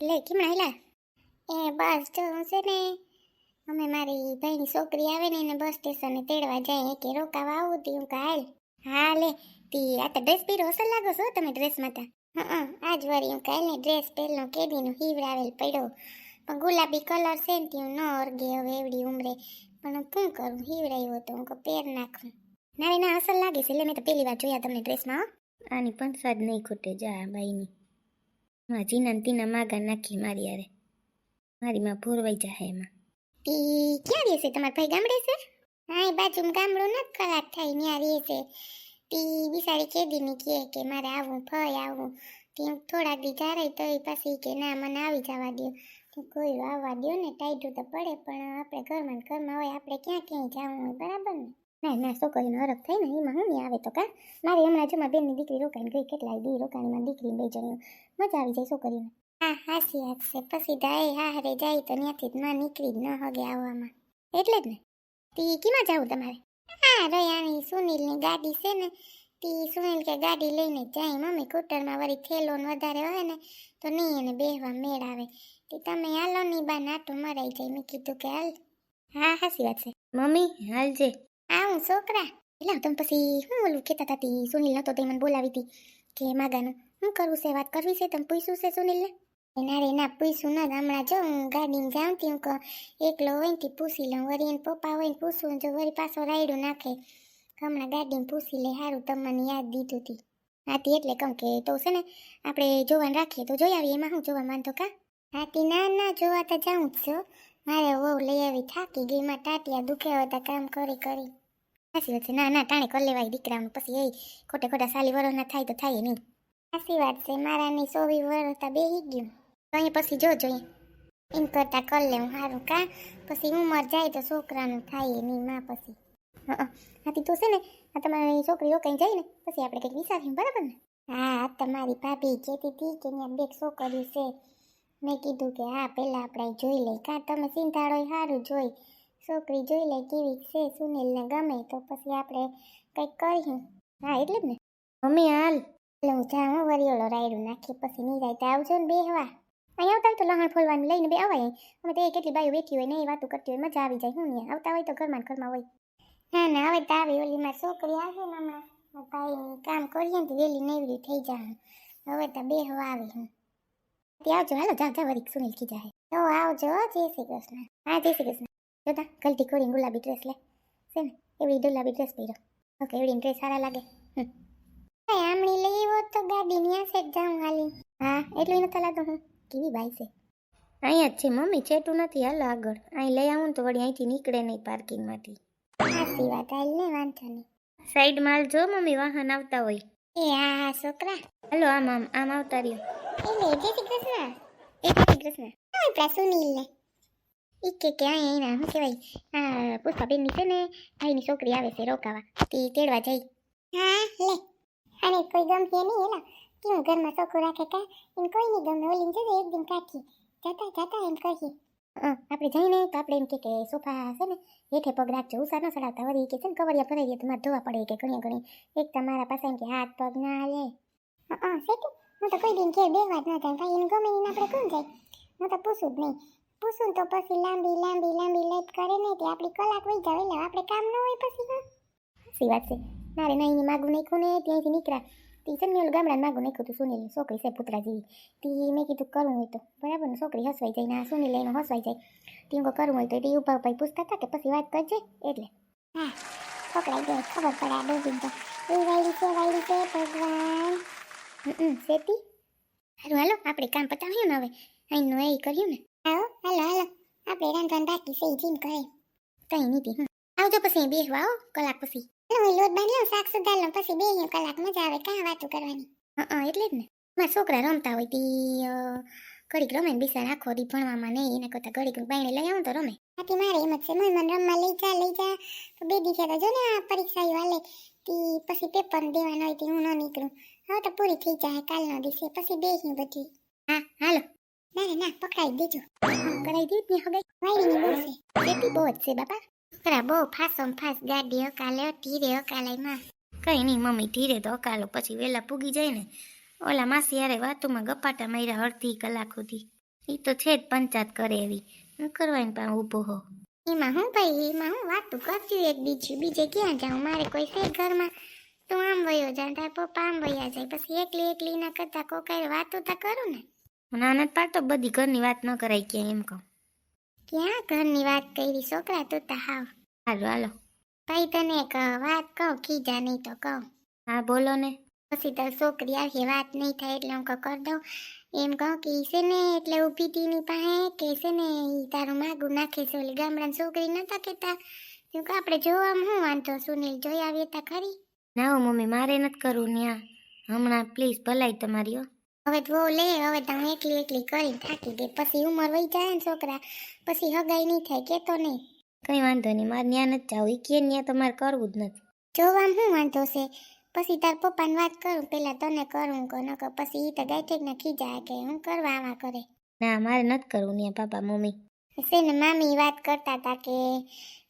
લે કેમ આયલા? એ બસ જો હું છે ને અમે મારી ભાઈની છોકરી આવે ને એને બસ સ્ટેશને તેડવા જાય કે રોકાવા આવું તી હું કાલ. હા લે તી આ તો ડ્રેસ પહેરો અસર લાગો છો તમે ડ્રેસમાં તા. આજ વળી હું કાલ ને ડ્રેસ પહેરલો કેદીનો હીવરાવેલ પડ્યો પણ ગુલાબી કલર છે ને તી ન અરગે હવે એવડી ઉમરે પણ શું કરું હીવરાયો તો હું પહેર નાખું. ના ના અસર લાગે છે એટલે મેં તો પહેલી વાર જોયા તમને ડ્રેસમાં. આની પંસાદ નહીં ખૂટે જા બાઈની. માં જીના ને તીના માગા નાખી મારી યારે મારી માં ભોરવાઈ જાય એમાં. તી ક્યાં રહે છે તમારા ભાઈ ગામડે છે? હા એ બાજુમાં ગામડું ન કલાક થાય ત્યાં રહે છે. તી બિસાડી કેદીની કે મારે આવું ફઈ આવું તી થોડાક દી જારે તો પછી કે ના મને આવી જવા દો. કોઈ આવવા દો ને ટાઈટું તો પડે પણ આપણે ઘરમાં હોય આપણે ક્યાં ક્યાંય જવું હોય બરાબર ને. ના ના છોકરીનો હરખ થાય ને એમાં હું નહીં આવે તો કા મારે હમણાં જો મારી બેનની દીકરી રોકાઈને ગઈ કેટલાય દી રોકાણીમાં દીકરી બે જણીઓ મજા આવી જાય છોકરીઓને. હા હાસી વાત છે પછી દાય હારે જાય તો ત્યાંથી જ માં નીકળી જ ન હગે આવવામાં એટલે જ ને. તી કીમાં જાવું તમારે? હા રયાની સુનિલની ગાડી છે ને તી સુનિલ કે ગાડી લઈને જાય મમ્મી સ્કૂટરમાં વળી થેલો ને વધારે હોય ને તો નહીં એને બેહવા મેળ આવે તી તમે હાલો ની બા નાટો મરાઈ જાય મેં કીધું કે હાલ. હા હાસી વાત છે. મમ્મી હાલજે. આવું છોકરા એટલે તમે પછી હું ઓલું કહેતા હતા તી સુનિલ નતો તે મને બોલાવી હતી કે માગાનું શું કરવું છે વાત કરવી છે તમે પૂછ્યું છે સુનિલને? ના રે ના પૂછ્યું ન હમણાં જો હું ગાડીમાં જાઉં તી હું એકલો હોય ને પૂછી લઉં વળી એને પપ્પા હોય ને પૂછવું જો વળી પાછો રાયડું નાખે હમણાં ગાડીમાં પૂછી લે સારું તમને યાદ દીધું હતી. હાથી એટલે કહું કે તો છે ને આપણે જોવાનું રાખીએ તો જોઈ આવીએ એમાં હું જોવા માંગતો કા? હાથી ના ના જોવા તો જાઉં જ છો મારે વહુ લઈ આવી થાકી ગઈ માં ટાટિયા દુખ્યા હતા કામ કરી. સાચી વાત છે ના ના ટાણે કરી લેવાય દીકરાનું પછી એ ખોટા સાલી વરોના થાય તો થાય નહીં. સાચી વાત છે મારાની 24 વર્ષ હતા બેહી ગયું તો અહીંયા પછી જો જોઈએ એમ કરતા કરી લેવું સારું કા પછી ઉંમર જાય તો છોકરાનું થાય નહીં માં પછી. હાથી તો છે ને આ તમારી છોકરી રોકાઈ જાય ને પછી આપણે કંઈક વિચારીએ બરાબર ને. હા તમારી ભાભી કહેતી હતી કે ત્યાં બે છોકરીઓ છે મેં કીધું કે હા પહેલાં આપણે જોઈ લઈ કાં તમે સિંધાડો સારું જોઈ છોકરી જોઈ લે કેવી છે સુનિલને ગમે તો પછી આપણે કંઈક કરીશું. હા એટલે જ ને. મમ્મી હાલ. એટલે હું જાઉં વરિયોળો રાયડું નાખી પછી નિરાયતે આવજો ને બેહવા. અહીં આવતા હોય તો લહાણ ફોલવાનું લઈને બે અવાય અમે તો એ કેટલી બાયું બેઠી હોય ને એ વાતો કરતી હોય મજા આવી જાય હું નહીં આવતા હોય તો ઘરમાં હોય. ના ના હવે તો આવી ઓલી મારી છોકરી આવે ને હમણાં ભાઈ કામ કરીએ ને તો વહેલી નેવડી થઈ જાય હવે તો બેહવા આવી હું. ત્યાં આવજો હાલો જાઓ વળી સુનિલ કી જાય તો આવજો જય શ્રી કૃષ્ણ. હા જય શ્રી કૃષ્ણ. જોતા ગલતી કરીને ગુલાબી ડ્રેસ લે છે ને એવી ગુલાબી ડ્રેસ પહેરો ઓકે એવડી ડ્રેસ સારા લાગે. આમણી લઈ હોત તો ગાડી ન્યા સેટ જાઉં હાલી. હા એટલું નથી લાગતું હું કેવી બાઈ છે. અહીંયા જ છે મમ્મી ચેટું નથી હાલ આગળ અહીં લઈ આવું તો વળી અહીંથી નીકળે નહીં પાર્કિંગમાંથી. સાચી વાત હાલ ને વાંધો નહીં. સાઈડમાં હાલ જો મમ્મી વાહન આવતા હોય. એ હા છોકરા હાલો આમ આવતા રહ્યો. એ જય શ્રી કૃષ્ણ. જય શ્રી કૃષ્ણ. આપણા સુનિલ ને ઈ કે અહીંયા શું કહેવાય હા પુષ્પાબેનની છે ને ભાઈની છોકરી આવે છે રોકાવા તે તેડવા જઈ. હા લે અને કોઈ ગમશે નહીં એલા કેવું ઘરમાં છોકરું રાખે કા એમ કોઈ નહીં ગમે ઓલી જશે એકદમ કાઠી જતા એમ કહીએ. આપણે જઈને તો આપણે એમ કે સોફા છે ને હેઠે પગ રાખજો ઉષા ન ચડાવતા વળી કે છે ને કવરિયા ભરાઈ દે તમારે ધોવા પડે કે ઘણી એક તમારા પાસે એમ કે હાથ પગ ના હાલે. સેટું હું તો કોઈ દિન કે બેવા જ ન થાય ભાઈ એને ગમે એને આપણે કોણ જાય હું તો પૂછું જ નહીં પૂછું તો પછી લાંબી લેટ કરે ને તે આપણી કલાક વહી જાવ એટલે આપણે કામ ન હોય પછી સાચી વાત છે. ના રે ના એને માગું નાખ્યું ને ત્યાંથી નીકળ્યા તી છે ને મેં ગામડાને માગું નાખ્યું હતું સુનિલ છોકરી છે પુતરા જેવી તી મેં કીધું કરવું હોય તો બરાબર ને છોકરી હસવાઈ જાય ને સુનિલ એનો હસવાઈ જાય તી કરવું હોય તો એ ઉભા પૂછતા હતા કે પછી વાત કરજે એટલે હા છોકરા ગયો ખબર પડે આ ડોબીન તો એ વાયડી છે ભગવાન સેતી હારું હાલો આપણે કામ પતાવ્યું ને હવે અહીંનું એ કર્યું ને હાલો આપણે રાંધવાનું બાકી છે જીમ કરે કઈ નથી આવજો પછી બેસવા આવો કલાક પછી લોટ બાંધી લઉં શાક સુધાર લઉં પછી બેસીએ કલાક મજા આવે કાં વાતો કરવાની. એટલે જ ને મારા છોકરા રમતા હોય તી ઘડીક રમે ને બિસાર આખો દી ભણવામાં નહીં એના કરતાં ઘડીક બાઈને લઈ આવું તો રમે. આથી મારે એમ જ છે મને રમવા લઈ જા તો બે દિવસે તો જો ને આ પરીક્ષાઓ હાલે તી પછી પેપર દેવાનું હોય તી હું ન નીકળું હવે તો પૂરી થઈ જાય કાલનો દિવસે પછી બેસીએ બધી. હા હાલો ના પકડાઈ દેજો કરાઈ દીધ ને હવે વાયડીની બહુ છે જેથી બહુ જ છે બાપા ખરા બહુ ફાસ ગાડી અકાલે ધીરે અકાલાઈમાં. કઈ નહીં મમ્મી ધીરે તો અકાલો પછી વહેલા પૂગી જાય ને ઓલા માસી યારે વાતોમાં ગપાટા માર્યા અડધી કલાક સુધી. એ તો છે જ પંચાયત કરે એવી. હું કરવાની પા ઊભો હો. એમાં હું ભાઈ, એમાં હું વાતું કરતી એક બીજે ક્યાં જાઉં, મારે કોઈ છે ઘરમાં. તું આમ વયો જા, તાર પપ્પા આમ વયા જાય, પછી એકલી ના કરતા કોકાઈ વાતું તો કરું ને. નાના જ પાડતો બધી ઘરની વાત ન કરાય ક્યાં એમ કહું. ક્યાં ઘરની વાત કરી છોકરા, તું તો હાવ. હાલો હાલો. ભાઈ તને એક વાત કહું, ખીજા નહીં તો કહું. હા બોલો ને. પછી તાર છોકરી આવી વાત નહીં થાય એટલે હું કર દઉં. એમ કહું કે ઈ છે ને એટલે ઊભી તીની પાસે કે છે ને ઈ તારું માગું નાખે છે, ઓલી ગામડાની છોકરી નતા કેતા કે આપણે જોવામાં હું વાંધો, સુનિલ જોઈ આવીએ તા ખરી. ના હો મમ્મી, મારે નથી કરવું ન્યા હમણાં, પ્લીઝ ભલાઈ તમારી હો. હવે તો લે, હવે તો હું એકલી કરીને થાકી ગઈ, પછી ઉંમર વહી જાય ને છોકરા, પછી હગાઈ નહીં થાય, કેતો નહીં. કઈ વાંધો નહીં, મારે ન્યા નથી જાવ, ઈ કે ન્યા તમારે કરવું જ નથી. જોવામાં શું વાંધો છે, પછી તાર પપ્પાને વાત કરું, પેલા તને કરું કહો, નકર પછી ઈ તો ગાયઠેક ના ખીજાય કે હું કરવા આવા કરે. ના મારે નથી કરવું ન્યા પાપા મમ્મી. છે ને મામી વાત કરતા હતા કે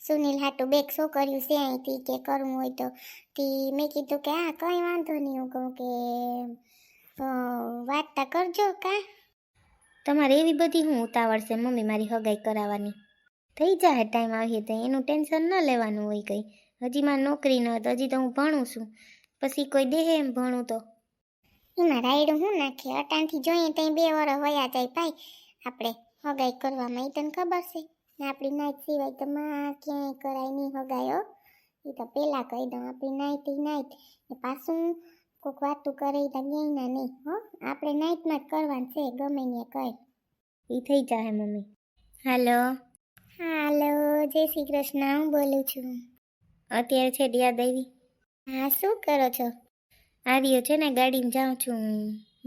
સુનિલ હાટું બેગ છોકર્યું છે અહીંથી કે કરવું હોય તો. તી મેં કીધું કે હા કંઈ વાંધો નહીં, હું કહું કે વાત તા કરજો કા. તમારે એવી બધી હું ઉતાવળ છે મમ્મી મારી હગાઈ કરાવવાની? થઈ જાય ટાઈમ આવીએ તો, એનું ટેન્શન ન લેવાનું હોય કંઈ. હજી મારી નોકરી ન હતી, હજી તો હું ભણું છું, પછી કોઈ દેહે એમ ભણું તો. એમાં રાયડું હું નાખીએ, અટાણથી જોઈએ ત્યાં 2 વર્ષ વયા જાય ભાઈ આપણે હગાઈ કરવામાં, એ તને ખબર છે ને. આપણી નાઈટ સિવાય તો માં ક્યાંય કરાય નહીં હગાઈ હો. એ તો પહેલાં કહી દઉં, આપણી નાઈટ ને પાછું કોઈક વાતું કરે તો ક્યાંય નહીં હો. આપણે નાઈટમાં જ કરવાનું છે, ગમે ને કઈ. એ થઈ જાય મમ્મી. હાલો હાલો, જય શ્રી કૃષ્ણ, હું બોલું છું. અત્યારે છે યાદ આવી? હા, શું કરો છો? આર્યો છે ને ગાડીમાં જાઉં છું,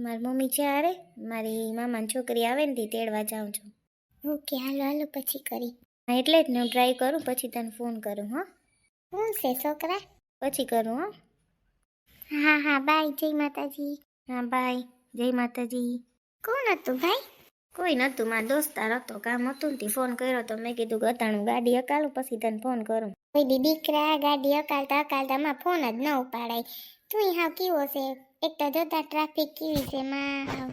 મારી મમ્મી છે આરે, મારી મામાની છોકરી આવે ને તેડવા જાઉં છું. ઓકે, હાલો પછી કરી. હા એટલે જ ને હું ટ્રાય કરું, પછી તને ફોન કરું. હા શું છે છોકરા? પછી કરું. હા હા બાય, જય માતાજી. હા બાય, જય માતાજી. કોણ હતું ભાઈ? કોઈ નહોતું, મારા દોસ્તાર હતો, કામ હતું ને ફોન કર્યો તો મેં કીધું ગતાણું ગાડી હકાલું પછી તને ફોન કરું. કોઈ દીકરા ગાડી હકાલતા માં ફોન જ ન ઉપાડાય. તું હાવ કેવો છે, એક તો જોતા ટ્રાફિક કેવી છે માં હાવ.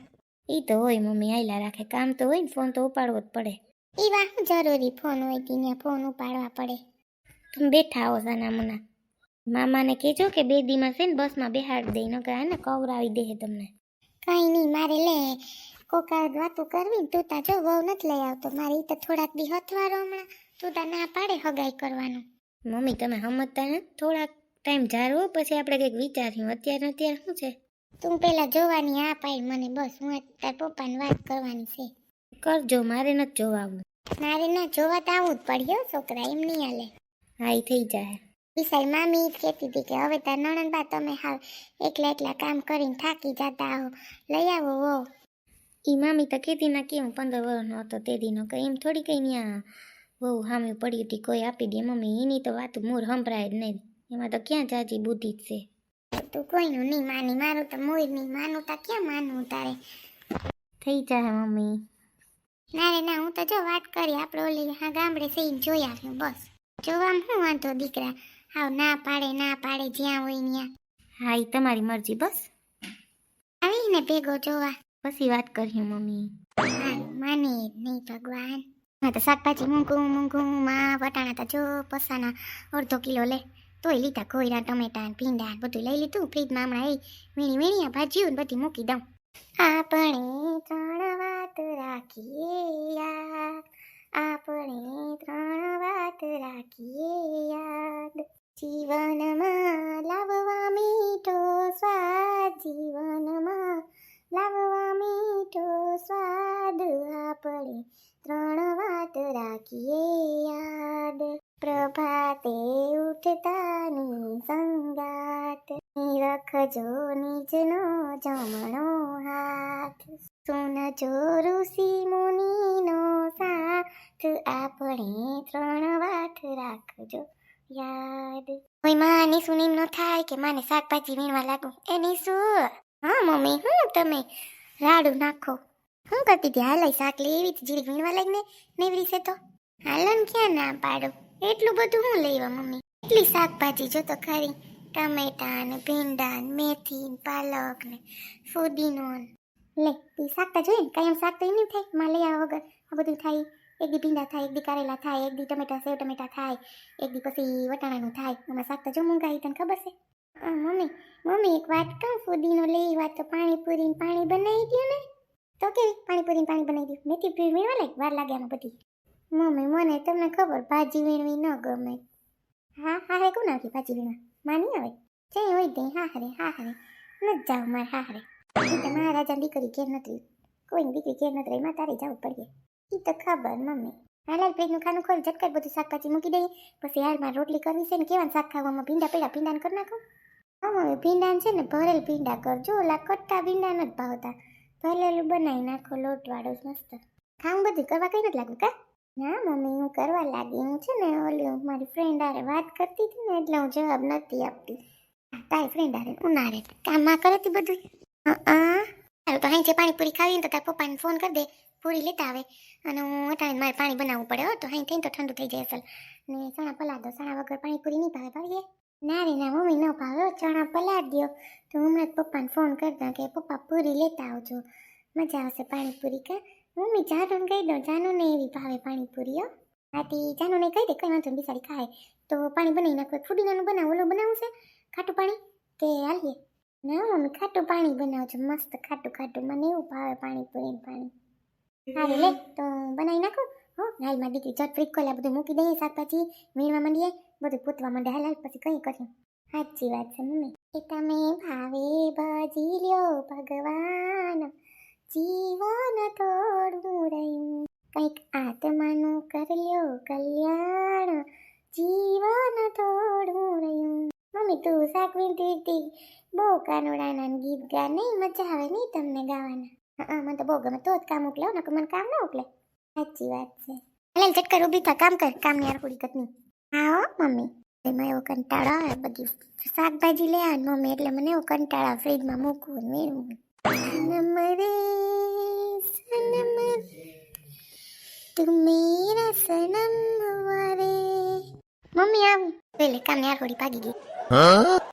ઈ તો હોય મમ્મી, આયલા રાખે, કામ તો હોય ને, ફોન તો ઉપાડવો જ પડે. ઈ વા શું જરૂરી ફોન હોય ત્યાં ફોન ઉપાડવા પડે? તમે બેઠા આવો સાના મુના, મામાને કહેજો કે 2 દીમાં છે ને બસમાં બેહાડી દઈ, ન કહે ને કવરાવી દે તમને. કઈ નહીં, મારે લે કોકા વાતું કરવી ને, તું તા જો વહુ નથી લઈ આવતો, મારે ઈ તો થોડાક દી હથવારો હમણાં, તું તા ના પાડે હગાઈ કરવાનું. મમ્મી તમે સમજતા ને, થોડાક ટાઈમ જારવો પછી આપણે કંઈક વિચાર્યું, અત્યારે શું છે. તું પેલા જોવાની આ પાડી મને, બસ હું તાર પપ્પાને વાત કરવાની છે. કરજો, મારે નથી જોવાવું. મારે ના જોવા તો આવું જ પડ્યો છોકરા, એમ નહીં હાલે. હા એ થઈ જાય. વિશાલ મામી જ કહેતી હતી કે હવે તાર નણંદબા તમે હાવ એકલા કામ કરીને થાકી જતા હો, લઈ આવો હો. ઈ મામી તો કહેતી ના કે હું 15 વર્ષનો હતો તે દીનો, કે એમ થોડી કઈ ત્યાં બહુ હામી પડી હતી કોઈ આપી દે. મમ્મી એની તો વાત મૂળ સંભળાય જ નહીં, એમાં તો ક્યાં જાજી બુદ્ધિ જ છે. તું કોઈનું નહીં માની, મારું તો મોર નહીં માનું, તા ક્યાં માનવું તારે? થઈ જાય મમ્મી. ના રે ના, હું તો જો વાત કરી આપણે ઓલી હા ગામડે જઈને જોઈ આવ્યું, બસ. જોવામાં શું વાંધો દીકરા, હાવ ના પાડે જ્યાં હોય ત્યાં. હા એ તમારી મરજી, બસ આવીને ભેગો જોવા પછી વાત કર્યું મમ્મી. હા માને જ નહીં ભગવાન. હા તો શાકભાજી મૂંગું માં વટાણા તો જો પસાના અડધો કિલો લે, તોય લીધા, કોયરા ટમેટા ભીંડા બધું લઈ લીધું. ફ્રીજમાં હમણાં વીણીયા ભાજીઓ બધી મૂકી દઉં. આપણે 3 વાત રાખીએ યાદ, આપણે 3 વાત રાખીએ યાદ, જીવનમાં લાવવા મીઠો સ્વાદ, જીવનમાં લાવવા મીઠો સ્વાદ, આપણે 3 વાત રાખીએ યાદ, પ્રભાતે ઉઠતાની સંગાત, રખજો નીજનો જમણો હાથ, સુનજો ઋષિ મુનિનો સાથ, આપણે 3 વાત રાખજો યાદ. કોઈ માની સુની ન થાય કે માને શાકભાજી વીણવા લાગુ, એની શું? હા મમ્મી, હું તમે રાડું નાખો, હું કરતી હતી? હાલ શાક લેવી જીરી વીણવા લાગને નેવરી છે તો હાલન ક્યાં ના પાડો, એટલું બધું હું લેવા મમ્મી? એટલી શાકભાજી જો તો ખરી, ટમેટા ને ભીંડા ને મેથી ને પાલક ને ફુદીનો લે ઈ શાકતા જોઈએ ને કાયમ શાક તો એમ નહીં થાય માં લઈ આવ્યા વગર આ બધું થાય એક દી ભીંડા થાય એક દી કારેલા થાય એક દી ટમેટા સેવ ટમેટા થાય એક દી પછી વટાણાનું થાય આમાં શાક તો જો મૂંગાઈ તને ખબર છે મમ્મી એક વાત કહું ફુદીનો લઈ વાત તો પાણીપુરી પાણી બનાવી દો ને તો કેવી પાણીપુરી પાણી બનાવી દો મેથી પીર વીણવા લાગ વાર લાગે આમાં બધી મમ્મી મને તમને ખબર ભાજી વીણવી ન ગમે હા રે કોણ નાખી ભાજી વીણવા માની આવે જઈ હોય દઈ હા હરે ન જાવ મારે હા હરે મહારાજા દીકરી ઘેર નથી કોઈની દીકરી ઘેર નથી રહી માં તારે જવું પડે ઈ તો ખબર મમ્મી હાલ ફ્રીજનું ખાનું ખોલ ઝટકાર બધું શાકભાજી મૂકી દઈએ પછી હાલમાં રોટલી કરવી છે ને કેવા શાક ખાવામાં ભીંડા પેલા ભીંડાને કરી નાખો હા મમ્મી ભીંડાને છે ને ભરેલ ભીંડા કરજો ઓલા કટ્ટા ભીંડા નથી ભાવતા ભરેલું બનાવી નાખો લોટવાળો મસ્ત ખાવું બધું કરવા કઈ નથી લાગ્યું કા ના મમ્મી હું કરવા લાગી હું છે ને ઓલી મારી ફ્રેન્ડ હારે વાત કરતી હતી ને એટલે હું જવાબ નથી આપતી તારી ફ્રેન્ડ હારે ઉનાળે કામમાં કરે હતી બધું સારું તો અહીં જે પાણીપુરી ખાવી ને તો તારા પપ્પાને ફોન કરી દે પૂરી લેતા આવે અને હું અટાણે મારે પાણી બનાવવું પડે હો તો અહીં થઈને તો ઠંડુ થઈ જાય અસલ ને ચણા પલાળ દો ચણા વગર પાણીપુરી નહીં ભાવે ભાવીએ ના રે ના મમ્મી ન ભાવે ચણા પલાળ દો તો હમણાં જ પપ્પાને ફોન કરી દઉં કે પપ્પા પૂરી લેતા આવજો મજા આવશે પાણીપુરી કા મમ્મી જાનુને કહી દો જાનુને એવી ભાવે પાણીપુરી હો આથી જાનુને કહી દે કંઈ વાંધો બિચારી ખાય તો પાણી બનાવી નાખો ફૂડીનાનું બનાવું ઓલું બનાવું છે ખાટું પાણી કે હાલીએ ના મમ્મી ખાટું પાણી બનાવજો મસ્ત ખાટું મને એવું ભાવે પાણીપુરી પાણી સારું લે તો બનાવી નાખો હો હાલમાં દીકરી જટ ફ્રીજ ખોલ્યા બધું મૂકી દઈએ શાકભાજી વીણવા માંડીએ બધું પૂતવા માંડે હાલ પછી કંઈ કર્યું સાચી વાત છે મમ્મી એ તમે ભાવે ભાજી લ્યો ભગવાન જીવન થોડું રહ્યું કંઈક આત્માનું કરલ્યો કલ્યાણ જીવન થોડું રહ્યું મમ્મી તું શાક વીણતી બહુ કાનોડાના ગીત ગા નહીં મજા આવે નહીં તમને ગાવાના હા મને તો બહુ ગમે તો જ કામ ઉકલે ને મને કામ ના ઉકલે સાચી વાત છે હાલ ચટકાર ઊભી થા કામ કર કામની આરપુડી કતની હા હો મમ્મી એમાં એવો કંટાળો આવે બધી શાકભાજી લે આવે મમ્મી એટલે મને એવો કંટાળો આવે ફ્રીજમાં મૂકવું મેળવું સનમ રે સનમ તું મેરા સનમ વારે મમ્મી આવ પેલે કામની આરપુડી ભાગી ગઈ